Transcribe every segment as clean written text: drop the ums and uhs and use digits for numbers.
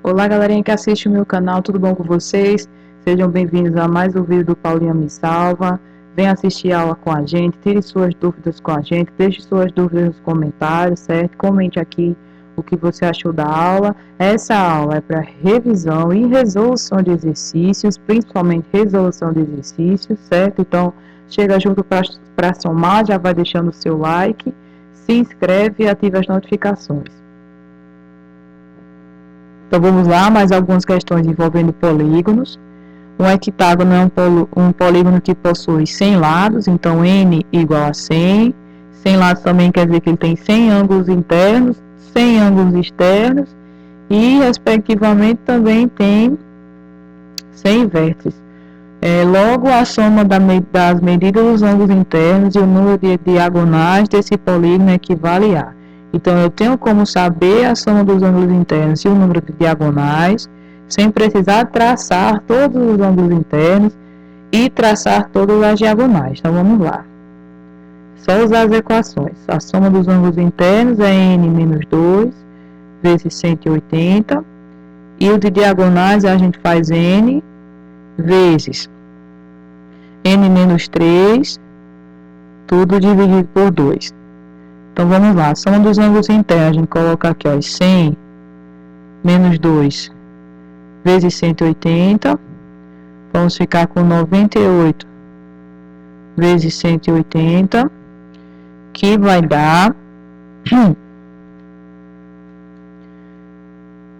Olá, galerinha que assiste o meu canal, tudo bom com vocês? Sejam bem-vindos a mais um vídeo do Paulinha Me Salva. Venha assistir a aula com a gente, tire suas dúvidas com a gente, deixe suas dúvidas nos comentários, certo? Comente aqui o que você achou da aula. Essa aula é para revisão e resolução de exercícios, principalmente resolução de exercícios, certo? Então, chega junto para somar, já vai deixando o seu like, se inscreve e ativa as notificações. Então vamos lá, mais algumas questões envolvendo polígonos. Um hectágono é um polígono que possui 100 lados, então n igual a 100. 100 lados também quer dizer que ele tem 100 ângulos internos, 100 ângulos externos e, respectivamente, também tem 100 vértices. Logo, a soma das medidas dos ângulos internos e o número de diagonais desse polígono equivale a. Então, eu tenho como saber a soma dos ângulos internos e o número de diagonais, sem precisar traçar todos os ângulos internos e traçar todas as diagonais. Então, vamos lá. Só usar as equações. A soma dos ângulos internos é n menos 2 vezes 180. E o de diagonais a gente faz n vezes n menos 3, tudo dividido por 2. Então, vamos lá, a soma dos ângulos internos, a gente coloca aqui, ó, 100 menos 2 vezes 180, vamos ficar com 98 vezes 180, que vai dar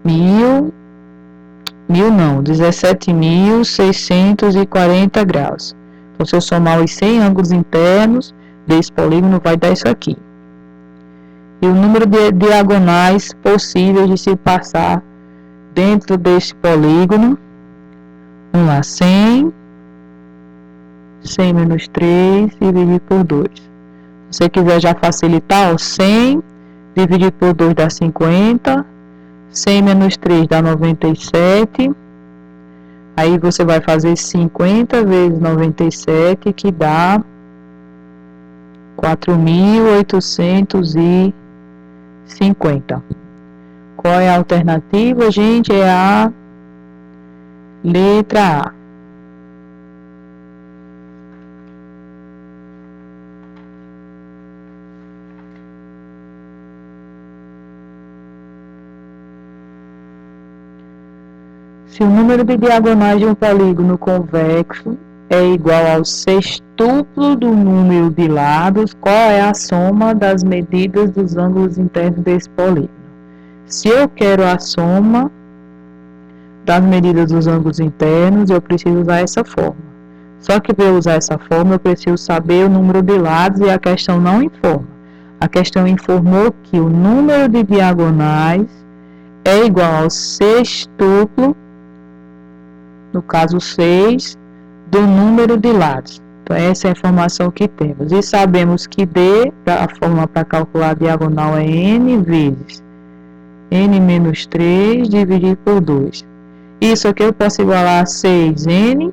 17.640 graus. Então, se eu somar os 100 ângulos internos desse polígono, vai dar isso aqui. E o número de diagonais possíveis de se passar dentro deste polígono. Vamos lá, 100 menos 3 dividido por 2. Se você quiser já facilitar, ó, 100 dividido por 2 dá 50. 100 menos 3 dá 97. Aí você vai fazer 50 vezes 97, que dá 4.850. Qual é a alternativa, gente? É a letra A. Se o número de diagonais de um polígono convexo é igual ao sextuplo do número de lados, qual é a soma das medidas dos ângulos internos desse polígono? Se eu quero a soma das medidas dos ângulos internos, eu preciso usar essa fórmula. Só que para eu usar essa fórmula, eu preciso saber o número de lados e a questão não informa. A questão informou que o número de diagonais é igual ao sextuplo, no caso 6, do número de lados. Então, essa é a informação que temos. E sabemos que D, a fórmula para calcular a diagonal é n vezes n menos 3 dividido por 2. Isso aqui eu posso igualar a 6n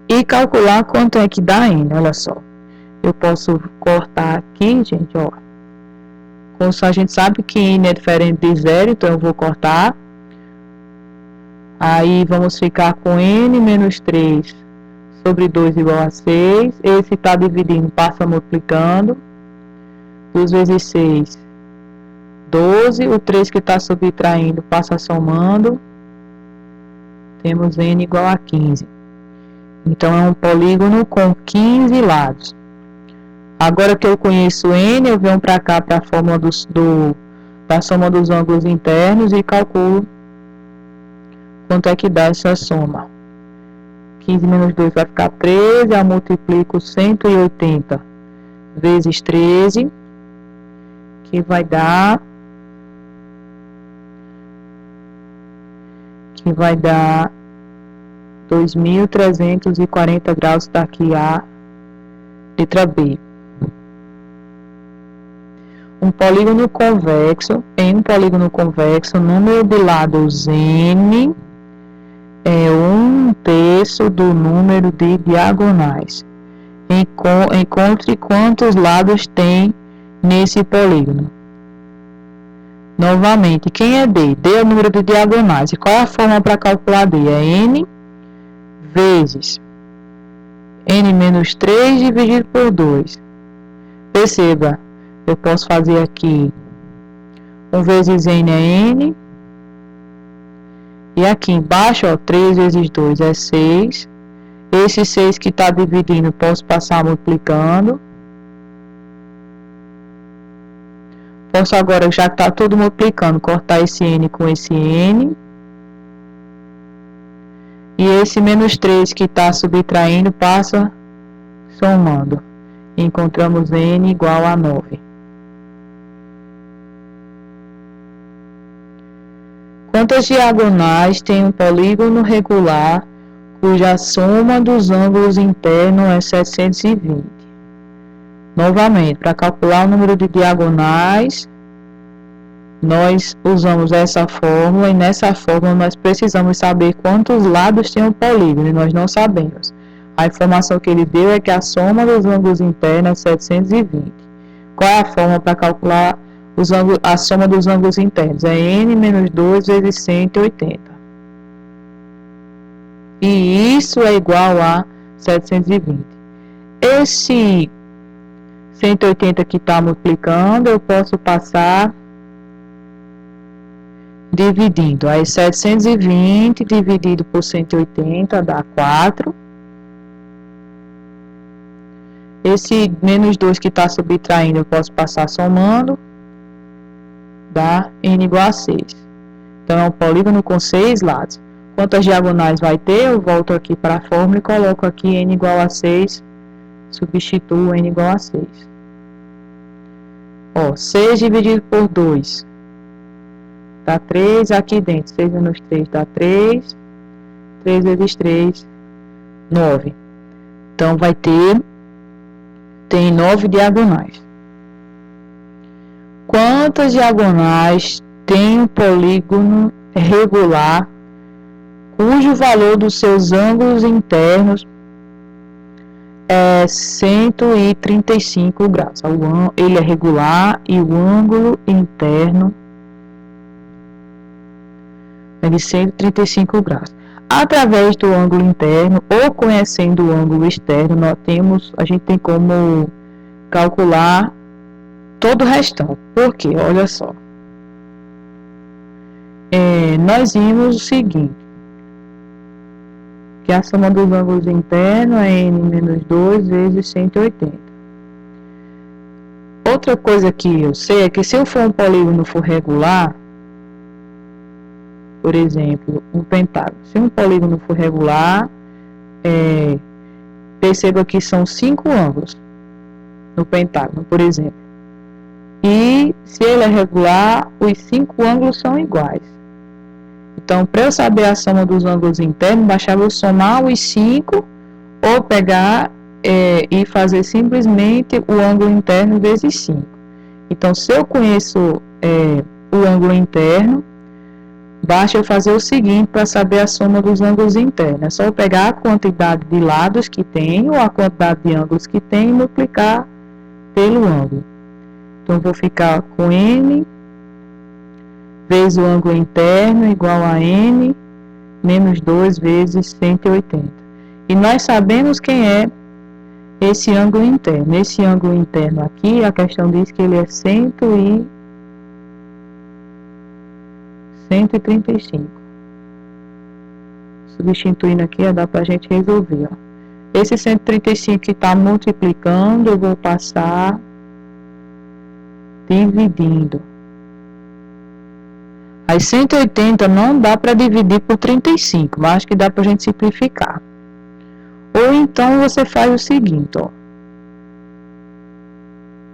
e calcular quanto é que dá n. Olha só. Eu posso cortar aqui, gente, ó. Como a gente sabe que n é diferente de zero, então eu vou cortar. Aí vamos ficar com n menos 3 sobre 2 igual a 6. Esse está dividindo, passa multiplicando. 2 vezes 6, 12. O 3 que está subtraindo passa somando. Temos n igual a 15. Então, é um polígono com 15 lados. Agora que eu conheço n, eu venho para cá para a fórmula da soma dos ângulos internos e calculo quanto é que dá essa soma. 15 menos 2 vai ficar 13, eu multiplico 180 vezes 13, que vai dar 2.340 graus, está aqui a letra B. Em um polígono convexo, o número de lados n é 1/3 do número de diagonais. Encontre quantos lados tem nesse polígono. Novamente, quem é D? D é o número de diagonais. E qual é a forma para calcular D? É N vezes N menos 3 dividido por 2. Perceba, eu posso fazer aqui 1 vezes N é N. E aqui embaixo, ó, 3 vezes 2 é 6. Esse 6 que está dividindo, posso passar multiplicando. Posso agora, já que está tudo multiplicando, cortar esse N com esse N. E esse menos 3 que está subtraindo, passa somando. Encontramos N igual a 9. Quantas diagonais tem um polígono regular cuja soma dos ângulos internos é 720? Novamente, para calcular o número de diagonais, nós usamos essa fórmula, e nessa fórmula nós precisamos saber quantos lados tem um polígono, e nós não sabemos. A informação que ele deu é que a soma dos ângulos internos é 720. Qual é a fórmula para calcular a soma dos ângulos internos? É N menos 2 vezes 180. E isso é igual a 720. Esse 180 que está multiplicando, eu posso passar dividindo. Aí 720 dividido por 180 dá 4. Esse menos 2 que está subtraindo, eu posso passar somando. Dá N igual a 6. Então, é um polígono com 6 lados. Quantas diagonais vai ter? Eu volto aqui para a fórmula e coloco aqui N igual a 6. Substituo N igual a 6. Ó, 6 dividido por 2 dá 3. Aqui dentro, 6 menos 3 dá 3. 3 vezes 3, 9. Então, tem 9 diagonais. Quantas diagonais tem um polígono regular cujo valor dos seus ângulos internos é 135 graus? Ele é regular e o ângulo interno é de 135 graus. Através do ângulo interno ou conhecendo o ângulo externo, a gente tem como calcular todo o restante. Por quê? Olha só. Nós vimos o seguinte, que a soma dos ângulos internos é N menos 2 vezes 180. Outra coisa que eu sei é que se eu for um polígono for regular, por exemplo, um pentágono. Se um polígono for regular, perceba que são 5 ângulos no pentágono, por exemplo. E se ele é regular, os 5 ângulos são iguais. Então, para eu saber a soma dos ângulos internos, bastava eu somar os 5 ou pegar e fazer simplesmente o ângulo interno vezes 5. Então, se eu conheço o ângulo interno, basta eu fazer o seguinte para saber a soma dos ângulos internos. É só eu pegar a quantidade de lados que tem ou a quantidade de ângulos que tem e multiplicar pelo ângulo. Então, vou ficar com N vezes o ângulo interno igual a N menos 2 vezes 180. E nós sabemos quem é esse ângulo interno. Esse ângulo interno aqui, a questão diz que ele é 135. Substituindo aqui, dá para a gente resolver. Ó. Esse 135 que está multiplicando, eu vou passar dividindo. As 180 não dá para dividir por 35, mas acho que dá para a gente simplificar. Ou então você faz o seguinte, ó.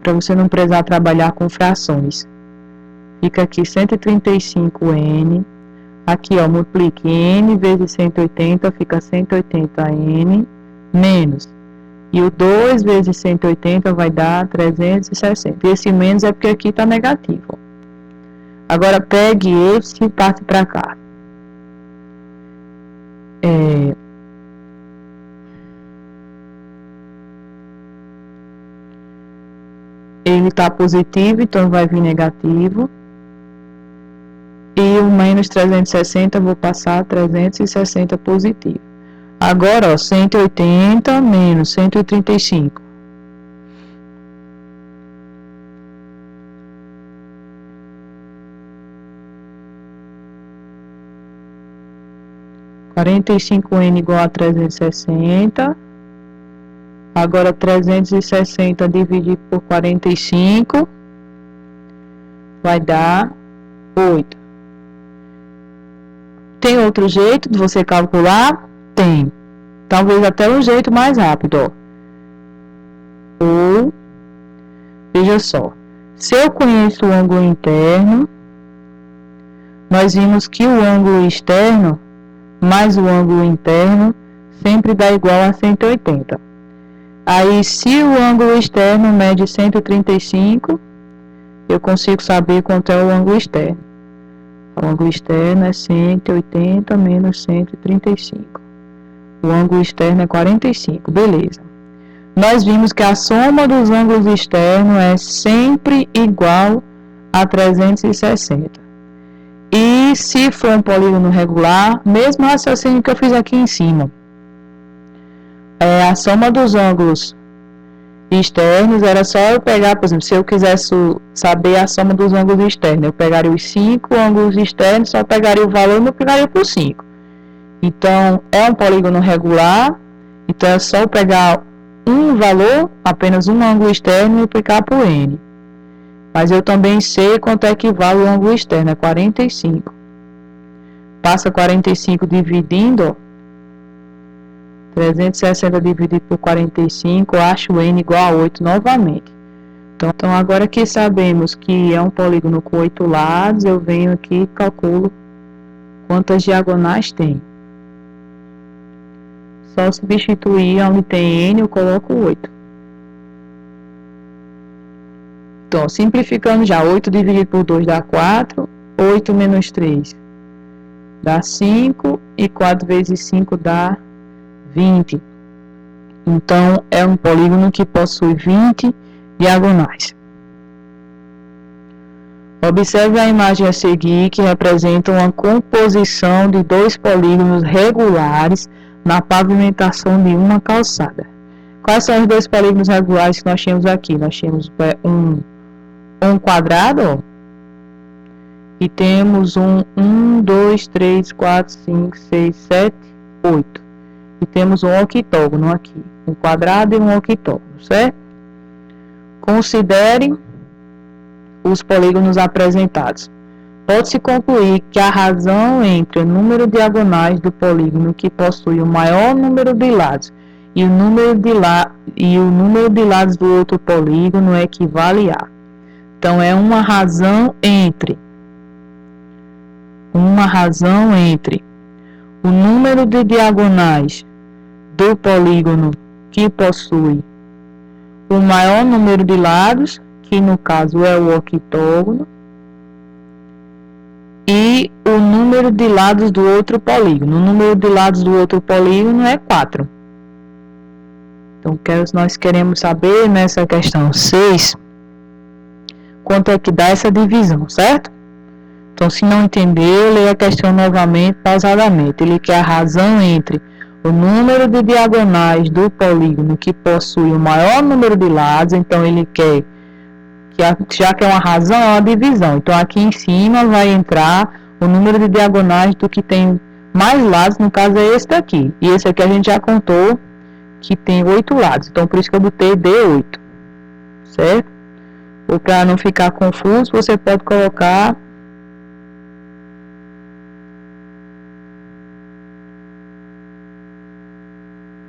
Para você não precisar trabalhar com frações. Fica aqui 135N. Aqui, ó, multiplique N vezes 180, fica 180N menos. E o 2 vezes 180 vai dar 360. E esse menos é porque aqui está negativo, ó. Agora, pegue esse e passe para cá. Ele está positivo, então vai vir negativo. E o menos 360, vou passar 360 positivo. Agora, ó, 180 menos 135. (45n) igual a 360. Agora, 360 dividido por 45 vai dar 8. Tem outro jeito de você calcular? Tem. Talvez até um jeito mais rápido, ó. Ou, veja só, se eu conheço o ângulo interno, nós vimos que o ângulo externo mais o ângulo interno sempre dá igual a 180. Aí, se o ângulo externo mede 135, eu consigo saber quanto é o ângulo externo. O ângulo externo é 180 menos 135. O ângulo externo é 45, beleza. Nós vimos que a soma dos ângulos externos é sempre igual a 360. E se for um polígono regular, mesmo raciocínio que eu fiz aqui em cima, a soma dos ângulos externos era só eu pegar, por exemplo, se eu quisesse saber a soma dos ângulos externos, eu pegaria os 5 ângulos externos, só pegaria o valor e multiplicaria por 5. Então, é um polígono regular, então é só eu pegar um valor, apenas um ângulo externo, e multiplicar por n. Mas eu também sei quanto é que vale o ângulo externo, é 45. Passa 45 dividindo, ó, 360 dividido por 45, eu acho n igual a 8 novamente. Então, agora que sabemos que é um polígono com 8 lados, eu venho aqui e calculo quantas diagonais tem. Só substituir onde tem n, eu coloco 8. Então, simplificando já, 8 dividido por 2 dá 4, 8 menos 3 dá 5, e 4 vezes 5 dá 20. Então, é um polígono que possui 20 diagonais. Observe a imagem a seguir, que representa uma composição de dois polígonos regulares na pavimentação de uma calçada. Quais são os dois polígonos regulares que nós tínhamos aqui? Nós tínhamos um quadrado, ó, e temos 1, 2, 3, 4, 5, 6, 7, 8. E temos um octógono aqui, um quadrado e um octógono, certo? Considerem os polígonos apresentados. Pode-se concluir que a razão entre o número de diagonais do polígono que possui o maior número de lados e o número de lados do outro polígono equivale a. Então, é uma razão entre o número de diagonais do polígono que possui o maior número de lados, que no caso é o octógono, e o número de lados do outro polígono. O número de lados do outro polígono é 4. Então, nós queremos saber nessa questão 6, quanto é que dá essa divisão, certo? Então, se não entender, leia a questão novamente, pausadamente. Ele quer a razão entre o número de diagonais do polígono que possui o maior número de lados. Então, ele quer, já que é uma razão, é uma divisão. Então, aqui em cima vai entrar o número de diagonais do que tem mais lados, no caso é esse daqui. E esse aqui a gente já contou que tem 8 lados. Então, por isso que eu botei D8, certo? Ou para não ficar confuso, você pode colocar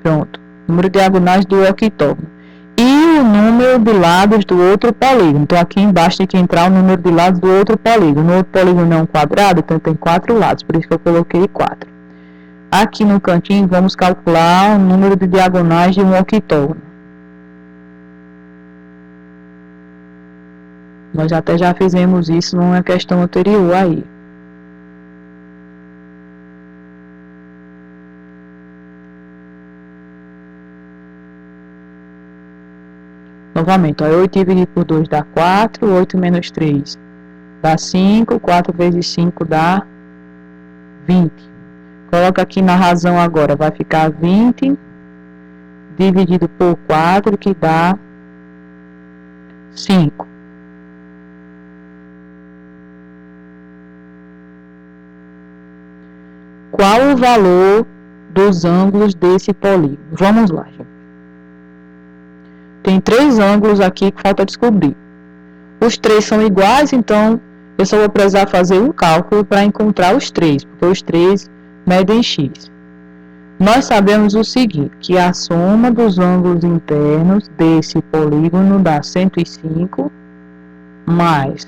pronto, número de diagonais do octógono. E o número de lados do outro polígono. Então, aqui embaixo tem que entrar o número de lados do outro polígono. O outro polígono é um quadrado, então tem 4 lados, por isso que eu coloquei 4. Aqui no cantinho, vamos calcular o número de diagonais de um octógono. Nós até já fizemos isso numa questão anterior aí. Novamente, ó, 8 dividido por 2 dá 4, 8 menos 3 dá 5, 4 vezes 5 dá 20. Coloca aqui na razão agora, vai ficar 20 dividido por 4, que dá 5. Qual o valor dos ângulos desse polígono? Vamos lá, gente. Tem 3 ângulos aqui que falta descobrir. Os 3 são iguais, então eu só vou precisar fazer um cálculo para encontrar os 3, porque os 3 medem x. Nós sabemos o seguinte, que a soma dos ângulos internos desse polígono dá 105 mais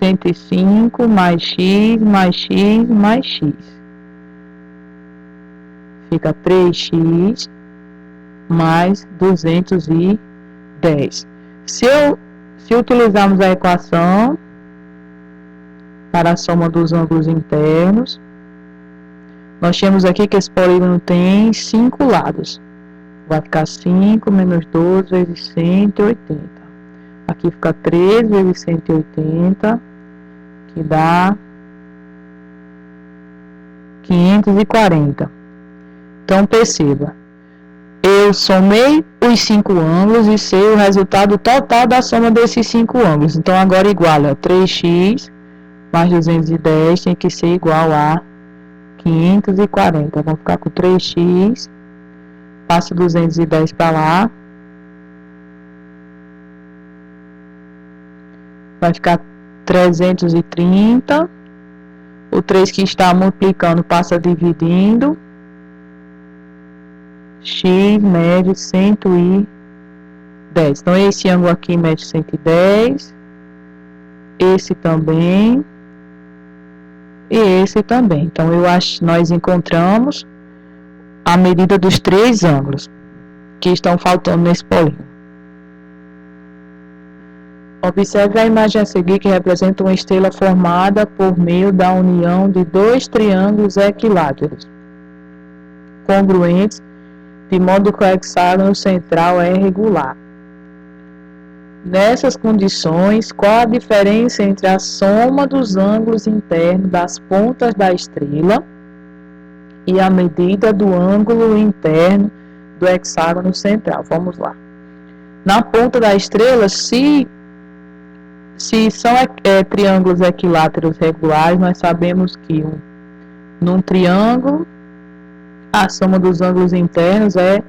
105 mais x mais x mais x. Fica 3x mais 210. Se utilizarmos a equação para a soma dos ângulos internos, nós temos aqui que esse polígono tem 5 lados. Vai ficar 5 menos 12 vezes 180. Aqui fica 3 vezes 180, que dá 540. Então, perceba, eu somei os 5 ângulos e sei o resultado total da soma desses 5 ângulos. Então, agora iguala 3x mais 210 tem que ser igual a 540. Vamos ficar com 3x, passa 210 para lá, vai ficar 330. O 3 que está multiplicando passa dividindo. X mede 110. Então, esse ângulo aqui mede 110. Esse também. E esse também. Então, nós encontramos a medida dos 3 ângulos que estão faltando nesse polígono. Observe a imagem a seguir, que representa uma estrela formada por meio da união de 2 triângulos equiláteros congruentes, de modo que o hexágono central é regular. Nessas condições, qual a diferença entre a soma dos ângulos internos das pontas da estrela e a medida do ângulo interno do hexágono central? Vamos lá. Na ponta da estrela, se são triângulos equiláteros regulares, nós sabemos que num triângulo a soma dos ângulos internos é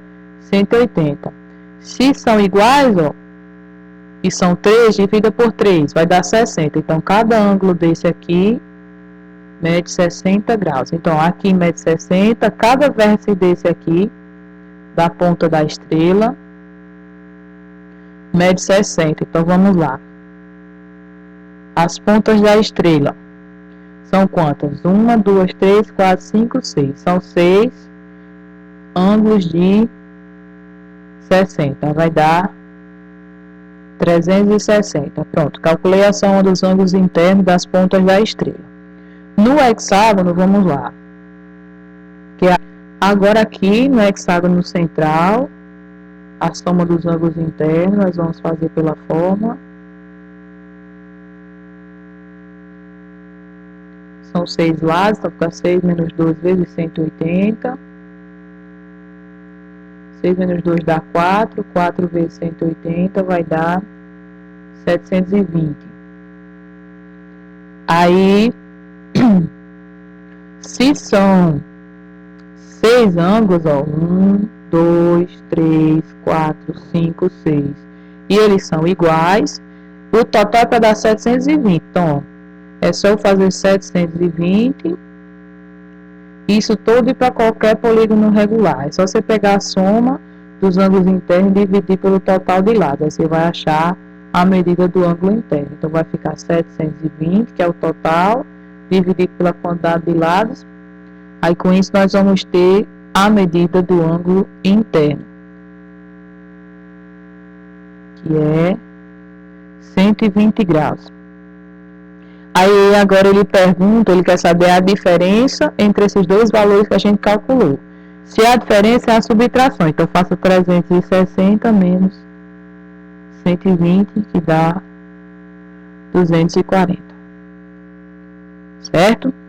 180. Se são iguais, e são 3, divida por 3, vai dar 60. Então, cada ângulo desse aqui mede 60 graus. Então, aqui mede 60, cada vértice desse aqui, da ponta da estrela, mede 60. Então, vamos lá. As pontas da estrela são quantas? 1, 2, 3, 4, 5, 6. São 6 ângulos de 60. Vai dar 360. Pronto, calculei a soma dos ângulos internos das pontas da estrela. No hexágono, vamos lá. Agora aqui no hexágono central, a soma dos ângulos internos, nós vamos fazer pela fórmula. São 6 lados, então fica 6 menos 12 vezes 180. 6 menos 2 dá 4, 4 vezes 180 vai dar 720. Aí, se são 6 ângulos, 1, 2, 3, 4, 5, 6, e eles são iguais, o total é para dar 720. Então, é só eu fazer 720, isso tudo e para qualquer polígono regular. É só você pegar a soma dos ângulos internos e dividir pelo total de lados. Aí você vai achar a medida do ângulo interno. Então, vai ficar 720, que é o total, dividido pela quantidade de lados. Aí, com isso, nós vamos ter a medida do ângulo interno, que é 120 graus. Aí agora ele pergunta, ele quer saber a diferença entre esses dois valores que a gente calculou. Se a diferença é a subtração, então faça 360 menos 120, que dá 240. certo?